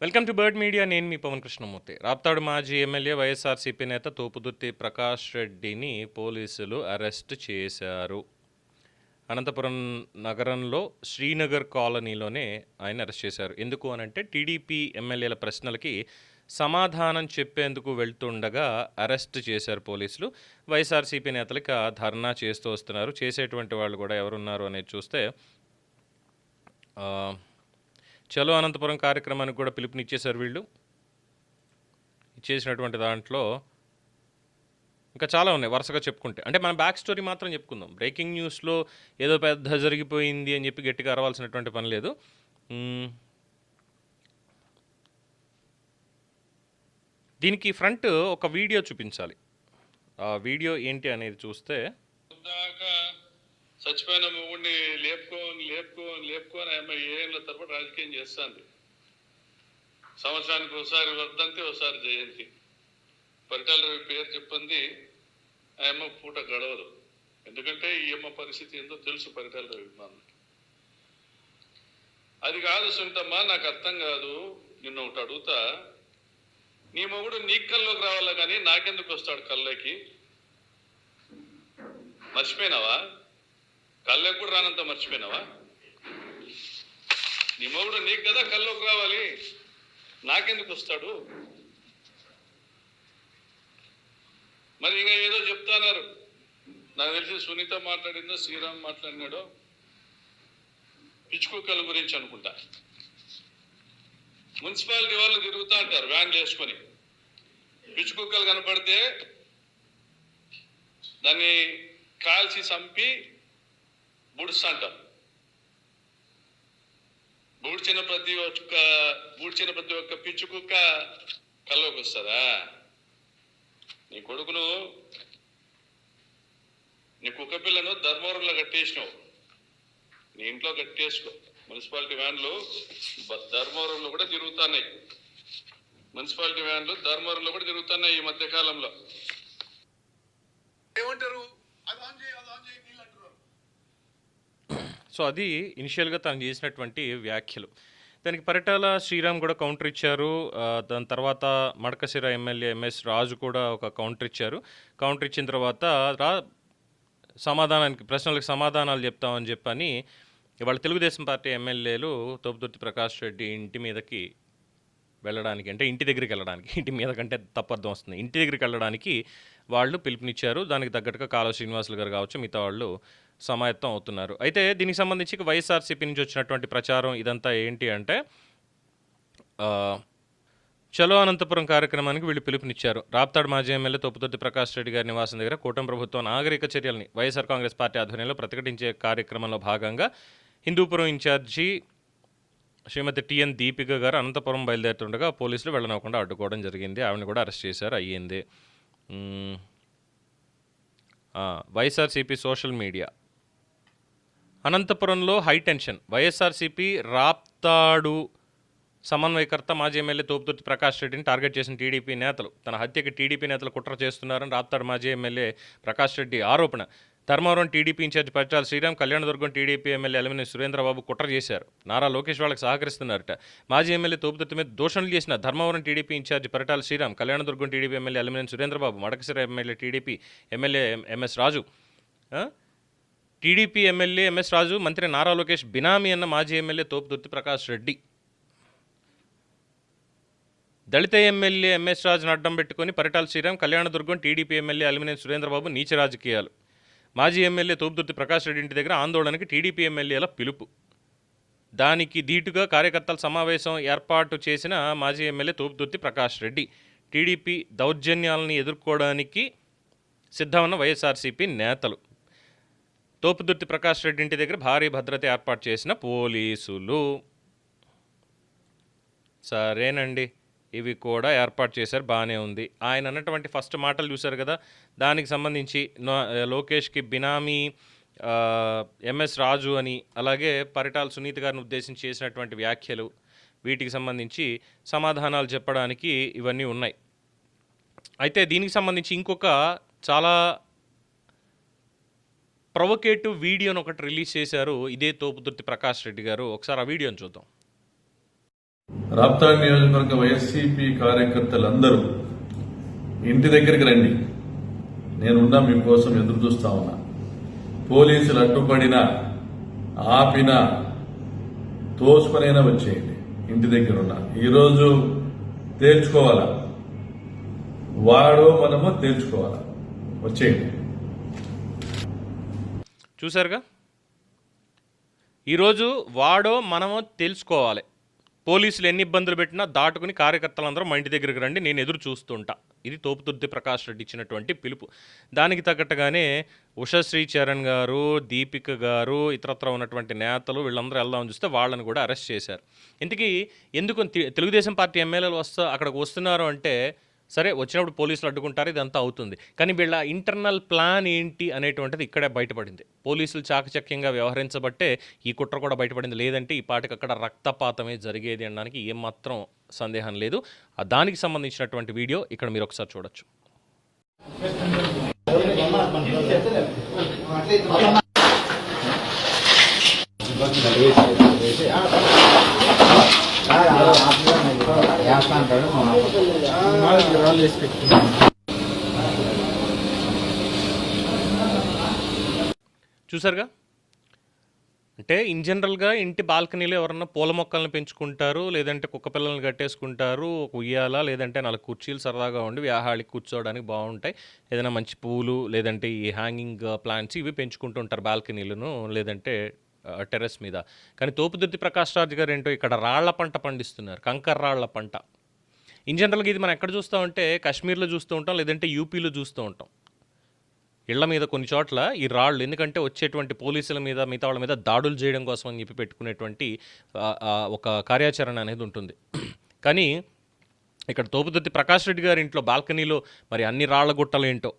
Welcome to bird media. నేను మీ పవన్ కృష్ణమూర్తి. రాప్తాడు మాజీ MLA YSRCP నేత తోపుదుర్తి ప్రకాష్ రెడ్డిని పోలీసులు అరెస్ట్ చేశారు. అనంతపురం నగరంలో శ్రీనగర్ కాలనీలోనే ఆయన అరెస్ట్ చేశారు. ఎందుకు అనంటే టీడీపీ ఎమ్మెల్యేల ప్రశ్నలకి సమాధానం చెప్పేందుకు వెళ్తుండగా అరెస్ట్ చేశారు పోలీసులు. వైఎస్ఆర్సీపీ నేతలకి ధర్నా చేస్తూ వస్తున్నారు. చేసేటువంటి వాళ్ళు కూడా ఎవరున్నారు అనేది చూస్తే చలో అనంతపురం కార్యక్రమానికి కూడా పిలుపునిచ్చేశారు వీళ్ళు. ఇచ్చేసినటువంటి దాంట్లో ఇంకా చాలా ఉన్నాయి వరుసగా చెప్పుకుంటే. అంటే మన బ్యాక్ స్టోరీ మాత్రం చెప్పుకుందాం. బ్రేకింగ్ న్యూస్లో ఏదో పెద్ద జరిగిపోయింది అని చెప్పి గట్టిగా అరవాల్సినటువంటి పని లేదు. దీనికి ఫ్రంట్ ఒక వీడియో చూపించాలి. ఆ వీడియో ఏంటి అనేది చూస్తే, చచ్చిపోయిన మొగుడిని లేపుకొని ఆమె ఏళ్ళ తరబడి రాజకీయం చేస్తుంది. సంవత్సరానికి ఒకసారి వర్ధంతి, ఒకసారి జయంతి. పరిటాల రవి పేరు చెప్పింది ఆయమ్మ పూట గడవదు. ఎందుకంటే ఈ అమ్మ పరిస్థితి ఏందో తెలుసు పరిటాల రవి. అది కాదు సుంటమ్మా, నాకు అర్థం కాదు. నిన్న ఒకటి అడుగుతా, నీ మొగుడు నీ కల్లోకి రావాలా కానీ నాకెందుకు వస్తాడు కళ్ళకి? మర్చిపోయినావా? కళ్ళకి కూడా రానంత మర్చిపోయినావా? నీ మొగుడు నీకు కదా కల్లోకి రావాలి, నాకెందుకు వస్తాడు? మరి ఇంకా ఏదో చెప్తాన్నారు. నాకు తెలిసి సునీత మాట్లాడిందో శ్రీరామ్ మాట్లాడినాడో పిచ్చుకుక్కల గురించి అనుకుంటా. మున్సిపాలిటీ వాళ్ళు తిరుగుతూ అంటారు వ్యాన్లు వేసుకొని. పిచ్చుకుక్కలు కనపడితే దాన్ని కాల్చి చంపి బుడుస్తుంటాం. బూడ్చిన ప్రతి ఒక్క పిచ్చి కుక్క కల్లోకి వస్తుందా? నీ కొడుకును, నీ కుక్క పిల్లను ధర్మవరంలో కట్టేసినావు, నీ ఇంట్లో కట్టేసుకో. మున్సిపాలిటీ వ్యాన్లు ధర్మవరంలో కూడా తిరుగుతున్నాయి. మున్సిపాలిటీ వ్యాన్లు ధర్మవరంలో కూడా తిరుగుతున్నాయి ఈ మధ్య కాలంలో. ఏమంటారు? సో అది ఇనిషియల్గా తను చేసినటువంటి వ్యాఖ్యలు. దానికి పరిటాల శ్రీరామ్ కూడా కౌంటర్ ఇచ్చారు. దాని తర్వాత మడకశిర ఎమ్మెల్యే ఎంఎస్ రాజు కూడా ఒక కౌంటర్ ఇచ్చారు. కౌంటర్ ఇచ్చిన తర్వాత ప్రశ్నలకు సమాధానాలు చెప్తామని చెప్పని ఇవాళ తెలుగుదేశం పార్టీ ఎమ్మెల్యేలు తోపుదుర్తి ప్రకాష్ రెడ్డి ఇంటి మీదకి వెళ్ళడానికి, అంటే ఇంటి దగ్గరికి వెళ్ళడానికి, ఇంటి మీద కంటే తప్పర్థం వస్తుంది, ఇంటి దగ్గరికి వెళ్ళడానికి వాళ్ళు పిలుపునిచ్చారు. దానికి తగ్గట్టుగా కాలువ శ్రీనివాసులు గారు కావచ్చు, మిగతా వాళ్ళు సమాయత్తం అవుతున్నారు. అయితే దీనికి సంబంధించి వైఎస్ఆర్సీపీ నుంచి వచ్చినటువంటి ప్రచారం ఇదంతా ఏంటి అంటే, చలో అనంతపురం కార్యక్రమానికి వీళ్ళు పిలుపునిచ్చారు. రాప్తాడు మాజీ ఎమ్మెల్యే తోపుదుర్తి ప్రకాష్ రెడ్డి గారి నివాసం దగ్గర కూటమి ప్రభుత్వం నాగరిక చర్యల్ని వైఎస్ఆర్ కాంగ్రెస్ పార్టీ ఆధ్వర్యంలో ప్రతిఘటించే కార్యక్రమంలో భాగంగా హిందూపురం ఇన్ఛార్జి శ్రీమతి టిఎన్ దీపిక గారు అనంతపురం బయలుదేరుతుండగా పోలీసులు వెళ్ళనివ్వకుండా అడ్డుకోవడం జరిగింది. ఆవిడని కూడా అరెస్ట్ చేశారు. అయ్యింది. YSRCP social media. అనంతపురంలో హైటెన్షన్. వైఎస్ఆర్సీపీ రాప్తాడు సమన్వయకర్త మాజీ ఎమ్మెల్యే తోపుదుర్తి ప్రకాష్ రెడ్డిని టార్గెట్ చేసిన టీడీపీ నేతలు తన హత్యకి టీడీపీ నేతలు కుట్ర చేస్తున్నారని రాప్తాడు మాజీ ఎమ్మెల్యే ప్రకాష్ రెడ్డి ఆరోపణ. Dharmavaram TDP incharge Paritala Sriram, Kalyanadurgam TDP MLA Elimineni Surendrababu కుట్ర చేశారు. నారా లోకేష్ వాళ్ళకి సహకరిస్తున్నారట. మాజీ ఎమ్మెల్యే తోపుదుర్తి మీద దూషణలు చేసిన Dharmavaram TDP incharge Paritala Sriram, Kalyanadurgam TDP MLA Elimineni Surendrababu, Madakasira MLA TDP MLA MS Raju, TDP MLA MS Raju మంత్రి నారా లోకేష్ బినామీ అన్న మాజీ ఎమ్మెల్యే తోపుదుర్తి ప్రకాష్ రెడ్డి, దళిత ఎమ్మెల్యే ఎంఎస్ రాజును అడ్డం పెట్టుకుని పరిటాల శ్రీరామ్, కళ్యాణదుర్గం టీడీపీ ఎమ్మెల్యే ఎలిమినేని సురేంద్రబాబు నీచ రాజకీయాలు. మాజీ ఎమ్మెల్యే తోపుదుర్తి ప్రకాష్ రెడ్డి ఇంటి దగ్గర ఆందోళనకి టీడీపీ ఎమ్మెల్యేల పిలుపు. దానికి ధీటుగా కార్యకర్తల సమావేశం ఏర్పాటు చేసిన మాజీ ఎమ్మెల్యే తోపుదుర్తి ప్రకాష్ రెడ్డి, టీడీపీ దౌర్జన్యాలని ఎదుర్కోవడానికి సిద్ధమన్న వైఎస్ఆర్సీపీ నేతలు. తోపుదుర్తి ప్రకాష్ రెడ్డి ఇంటి దగ్గర భారీ భద్రత ఏర్పాటు చేసిన పోలీసులు. సరేనండి, ఇవి కూడా ఏర్పాటు చేశారు, బాగానే ఉంది. ఆయన అన్నటువంటి ఫస్ట్ మాటలు చూశారు కదా, దానికి సంబంధించి లోకేష్కి బినామీ ఎంఎస్ రాజు అని, అలాగే పరిటాల సునీత గారిని ఉద్దేశించి చేసినటువంటి వ్యాఖ్యలు, వీటికి సంబంధించి సమాధానాలు చెప్పడానికి ఇవన్నీ ఉన్నాయి. అయితే దీనికి సంబంధించి ఇంకొక చాలా ప్రొవొకేటివ్ వీడియోను ఒకటి రిలీజ్ చేశారు ఇదే తోపుదుర్తి ప్రకాష్ రెడ్డి గారు. ఒకసారి ఆ వీడియోని చూద్దాం. రాప్తాడు నియోజకవర్గ వైఎస్సీపీ కార్యకర్తలందరూ ఇంటి దగ్గరికి రండి, నేనున్నా మీకోసం ఎదురు చూస్తా ఉన్నా. పోలీసులు అడ్డుపడినా ఆపినా తోసుకొనైనా వచ్చేయండి. ఇంటి దగ్గర ఉన్నా ఈరోజు తేల్చుకోవాలా, వాడో మనమో తేల్చుకోవాలా, వచ్చేయండి. చూశారుగా, ఈరోజు వాడో మనమో తెలుసుకోవాలి. పోలీసులు ఎన్ని ఇబ్బందులు పెట్టినా దాటుకుని కార్యకర్తలందరూ మా ఇంటి దగ్గరికి రండి, నేను ఎదురు చూస్తుంటా. ఇది తోపుదుర్తి ప్రకాష్ రెడ్డి ఇచ్చినటువంటి పిలుపు. దానికి తగ్గట్టుగానే ఉషశ్రీ చరణ్ గారు, దీపిక గారు, ఇతరత్ర ఉన్నటువంటి నేతలు వీళ్ళందరూ వెళ్దామని చూస్తే వాళ్ళని కూడా అరెస్ట్ చేశారు. ఇంతకీ ఎందుకు తెలుగుదేశం పార్టీ ఎమ్మెల్యేలు అక్కడికి వస్తున్నారు అంటే, సరే వచ్చినప్పుడు పోలీసులు అడ్డుకుంటారు, ఇదంతా అవుతుంది. కానీ వీళ్ళ ఇంటర్నల్ ప్లాన్ ఏంటి అనేటువంటిది ఇక్కడే బయటపడింది. పోలీసులు చాకచక్యంగా వ్యవహరించబట్టే ఈ కుట్ర కూడా బయటపడింది. లేదంటే ఈ పాటికి అక్కడ రక్తపాతమే జరిగేది అనడానికి ఏమాత్రం సందేహం లేదు. దానికి సంబంధించినటువంటి వీడియో ఇక్కడ మీరు ఒకసారి చూడొచ్చు. చూసారుగా, అంటే ఇన్ జనరల్గా ఇంటి బాల్కనీలో ఎవరన్నా పూల మొక్కలను పెంచుకుంటారు, లేదంటే కుక్క పిల్లల్ని కట్టేసుకుంటారు, ఒక ఉయ్యాల లేదంటే 4 కుర్చీలు సరదాగా ఉండి వ్యాహాళికి కూర్చోవడానికి బాగుంటాయి. ఏదైనా మంచి పువ్వులు లేదంటే ఈ హ్యాంగింగ్ ప్లాంట్స్ ఇవి పెంచుకుంటూ ఉంటారు బాల్కనీలను లేదంటే టెర్రస్ మీద. కానీ తోపుదుర్తి ప్రకాష్ రాజ్ గారు ఏంటో ఇక్కడ రాళ్ల పంట పండిస్తున్నారు, కంకర రాళ్ల పంట. ఇన్ జనరల్గా ఇది మనం ఎక్కడ చూస్తామంటే కాశ్మీర్లో చూస్తూ ఉంటాం, లేదంటే యూపీలో చూస్తూ ఉంటాం. ఇళ్ల మీద కొన్ని చోట్ల ఈ రాళ్ళు, ఎందుకంటే వచ్చేటువంటి పోలీసుల మీద మిగతా వాళ్ళ మీద దాడులు చేయడం కోసం అని చెప్పి పెట్టుకునేటువంటి ఒక కార్యాచరణ అనేది ఉంటుంది. కానీ ఇక్కడ తోపుదుర్తి ప్రకాష్ రెడ్డి గారి ఇంట్లో బాల్కనీలో మరి అన్ని రాళ్ల గుట్టలు ఏంటో,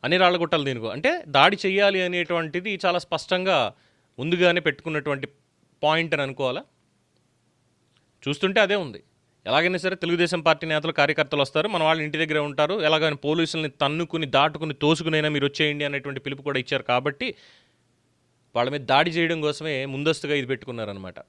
అన్ని రాళ్ల గుట్టలు దీనికో అంటే దాడి చేయాలి అనేటువంటిది చాలా స్పష్టంగా ముందుగానే పెట్టుకున్నటువంటి పాయింట్ అని అనుకోవాలా. చూస్తుంటే అదే ఉంది. ఎలాగైనా సరే తెలుగుదేశం పార్టీ నేతలు కార్యకర్తలు వస్తారు, మన వాళ్ళు ఇంటి దగ్గర ఉంటారు, ఎలాగైనా పోలీసుల్ని తన్నుకుని దాటుకుని తోసుకునైనా మీరు వచ్చేయండి అనేటువంటి పిలుపు కూడా ఇచ్చారు. కాబట్టి వాళ్ళ మీద దాడి చేయడం కోసమే ముందస్తుగా ఇది పెట్టుకున్నారనమాట.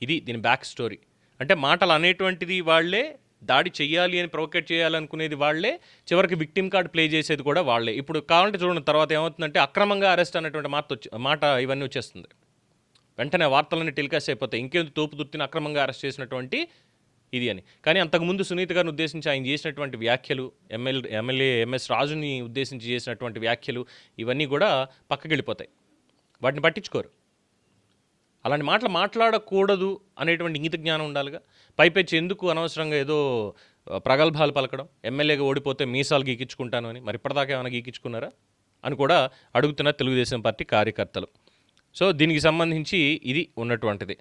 ఇది దీని బ్యాక్ స్టోరీ. అంటే మాటలు అనేటువంటిది వాళ్ళే, దాడి చెయ్యాలి అని ప్రొవోకేట్ చేయాలనుకునేది వాళ్ళే, చివరికి విక్టిమ్ కార్డ్ ప్లే చేసేది కూడా వాళ్ళే. ఇప్పుడు కావాలంటే చూడండి, తర్వాత ఏమవుతుందంటే అక్రమంగా అరెస్ట్ అనేటువంటి మాట ఇవన్నీ వచ్చేస్తుంది. వెంటనే వార్తలన్నీ టెలికాస్ట్ అయిపోతాయి. ఇంకేందుకు తోపుదుర్తిని అక్రమంగా అరెస్ట్ చేసినటువంటి ఇది అని. కానీ అంతకుముందు సునీత గారిని ఉద్దేశించి ఆయన చేసినటువంటి వ్యాఖ్యలు, ఎమ్మెల్యే ఎంఎస్ రాజుని ఉద్దేశించి చేసినటువంటి వ్యాఖ్యలు ఇవన్నీ కూడా పక్కకి వెళ్ళిపోతాయి, వాటిని పట్టించుకోరు. అలాంటి మాటలు మాట్లాడకూడదు అనేటువంటి ఇంగిత జ్ఞానం ఉండాలిగా. పైపెచ్చి ఎందుకు అనవసరంగా ఏదో ప్రగల్భాలు పలకడం, ఎమ్మెల్యేగా ఓడిపోతే మీసాలు గీకించుకుంటాను అని. మరి ఇప్పటిదాకా ఏమైనా గీకించుకున్నారా అని కూడా అడుగుతున్నారు తెలుగుదేశం పార్టీ కార్యకర్తలు. సో దీనికి సంబంధించి ఇది ఉన్నటువంటిది.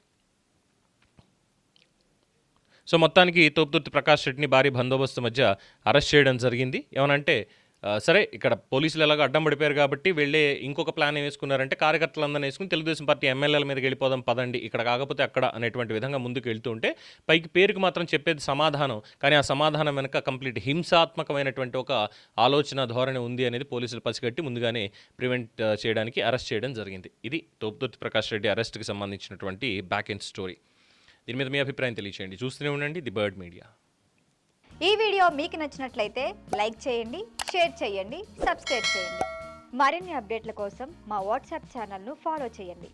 సో మొత్తానికి తోపుదుర్తి ప్రకాష్ రెడ్డిని భారీ బందోబస్తు మధ్య అరెస్ట్ చేయడం జరిగింది. ఏమనంటే సరే ఇక్కడ పోలీసులు ఎలాగో అడ్డం పడిపోయారు కాబట్టి వెళ్ళే ఇంకొక ప్లాన్ వేసుకున్నారంటే కార్యకర్తలందరినీ వేసుకుని తెలుగుదేశం పార్టీ ఎమ్మెల్యేల మీదకి వెళ్ళిపోదాం పదండి, ఇక్కడ కాకపోతే అక్కడ అనేటువంటి విధంగా ముందుకు వెళ్తూ ఉంటే పైకి పేరుకు మాత్రం చెప్పేది సమాధానం, కానీ ఆ సమాధానం వెనక కంప్లీట్ హింసాత్మకమైనటువంటి ఒక ఆలోచన ధోరణి ఉంది అనేది పోలీసులు పసిగట్టి ముందుగానే ప్రివెంట్ చేయడానికి అరెస్ట్ చేయడం జరిగింది. ఇది తోపుదుర్తి ప్రకాష్ రెడ్డి అరెస్ట్కి సంబంధించినటువంటి బ్యాక్ ఎండ్ స్టోరీ. దీని మీద మీ అభిప్రాయం తెలియచేయండి. చూస్తూనే ఉండండి ది బర్డ్ మీడియా. ఈ వీడియో మీకు నచ్చినట్లయితే లైక్ చేయండి, షేర్ చేయండి, సబ్స్క్రైబ్ చేయండి. మరిన్ని అప్డేట్ల కోసం మా వాట్సాప్ ఛానల్ను ఫాలో చేయండి.